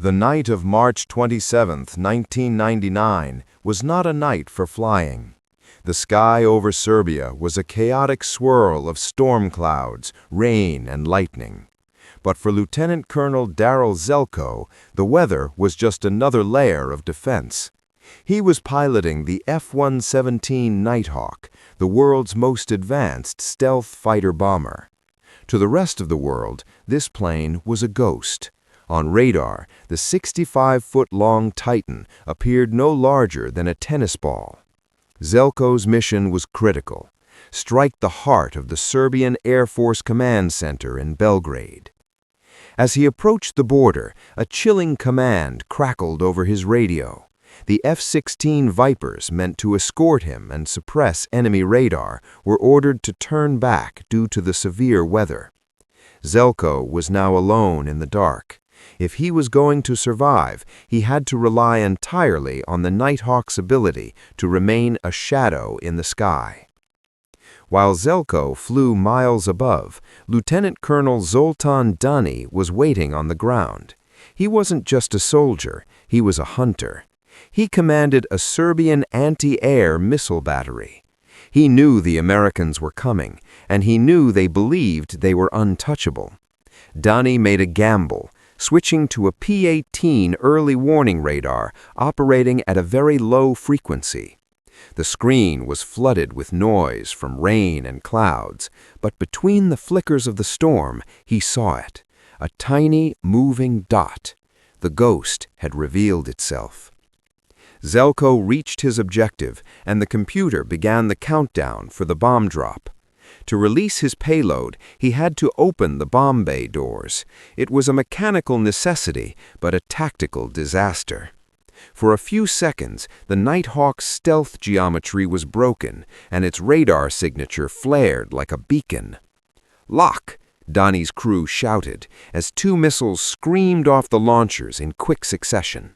The night of March 27, 1999, was not a night for flying. The sky over Serbia was a chaotic swirl of storm clouds, rain, and lightning. But for Lieutenant Colonel Daryl Zelko, the weather was just another layer of defense. He was piloting the F-117 Nighthawk, the world's most advanced stealth fighter bomber. To the rest of the world, this plane was a ghost. On radar, the 65-foot-long Titan appeared no larger than a tennis ball. Zelko's mission was critical: strike the heart of the Serbian Air Force Command Center in Belgrade. As he approached the border, a chilling command crackled over his radio. The F-16 Vipers, meant to escort him and suppress enemy radar, were ordered to turn back due to the severe weather. Zelko was now alone in the dark. If he was going to survive, he had to rely entirely on the Nighthawk's ability to remain a shadow in the sky. While Zelko flew miles above, Lieutenant Colonel Zoltan Dani was waiting on the ground. He wasn't just a soldier, he was a hunter. He commanded a Serbian anti-air missile battery. He knew the Americans were coming, and he knew they believed they were untouchable. Dani made a gamble, switching to a P-18 early warning radar operating at a very low frequency. The screen was flooded with noise from rain and clouds, but between the flickers of the storm, he saw it, a tiny, moving dot. The ghost had revealed itself. Zelko reached his objective, and the computer began the countdown for the bomb drop. To release his payload, he had to open the bomb bay doors. It was a mechanical necessity, but a tactical disaster. For a few seconds, the Nighthawk's stealth geometry was broken, and its radar signature flared like a beacon. "Lock!" Dani's crew shouted, as two missiles screamed off the launchers in quick succession.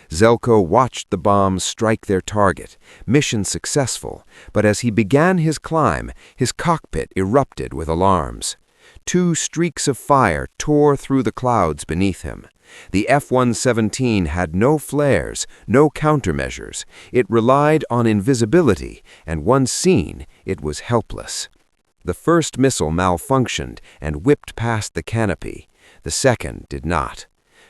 Zelko watched the bombs strike their target, mission successful, but as he began his climb, his cockpit erupted with alarms. Two streaks of fire tore through the clouds beneath him. The F-117 had no flares, no countermeasures. It relied on invisibility, and once seen, it was helpless. The first missile malfunctioned and whipped past the canopy. The second did not.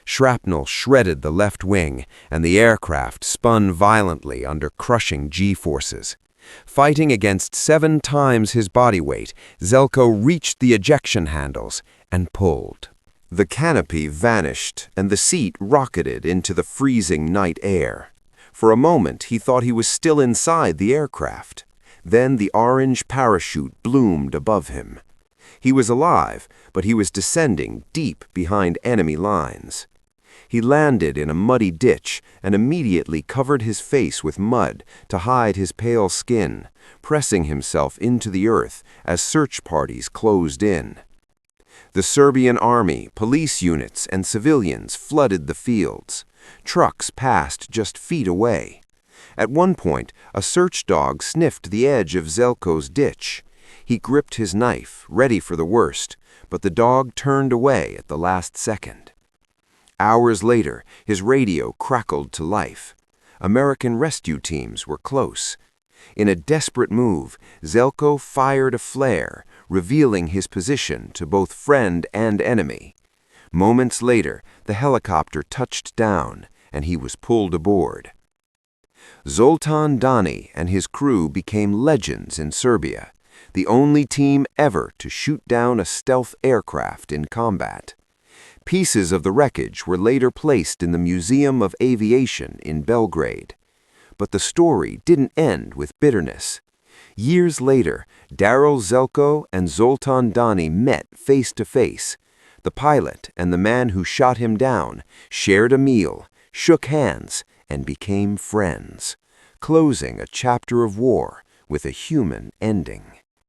Shrapnel shredded the left wing, and the aircraft spun violently under crushing G-forces. Fighting against 7 times his body weight, Zelko reached the ejection handles and pulled. The canopy vanished, and the seat rocketed into the freezing night air. For a moment, he thought he was still inside the aircraft. Then the orange parachute bloomed above him. He was alive, but he was descending deep behind enemy lines. He landed in a muddy ditch and immediately covered his face with mud to hide his pale skin, pressing himself into the earth as search parties closed in. The Serbian army, police units, and civilians flooded the fields. Trucks passed just feet away. At one point, a search dog sniffed the edge of Zelko's ditch. He gripped his knife, ready for the worst, but the dog turned away at the last second. Hours later, his radio crackled to life. American rescue teams were close. In a desperate move, Zelko fired a flare, revealing his position to both friend and enemy. Moments later, the helicopter touched down, and he was pulled aboard. Zoltan Dani and his crew became legends in Serbia, the only team ever to shoot down a stealth aircraft in combat. Pieces of the wreckage were later placed in the Museum of Aviation in Belgrade. But the story didn't end with bitterness. Years later, Daryl Zelko and Zoltan Dani met face to face. The pilot and the man who shot him down shared a meal, shook hands, and became friends, closing a chapter of war with a human ending.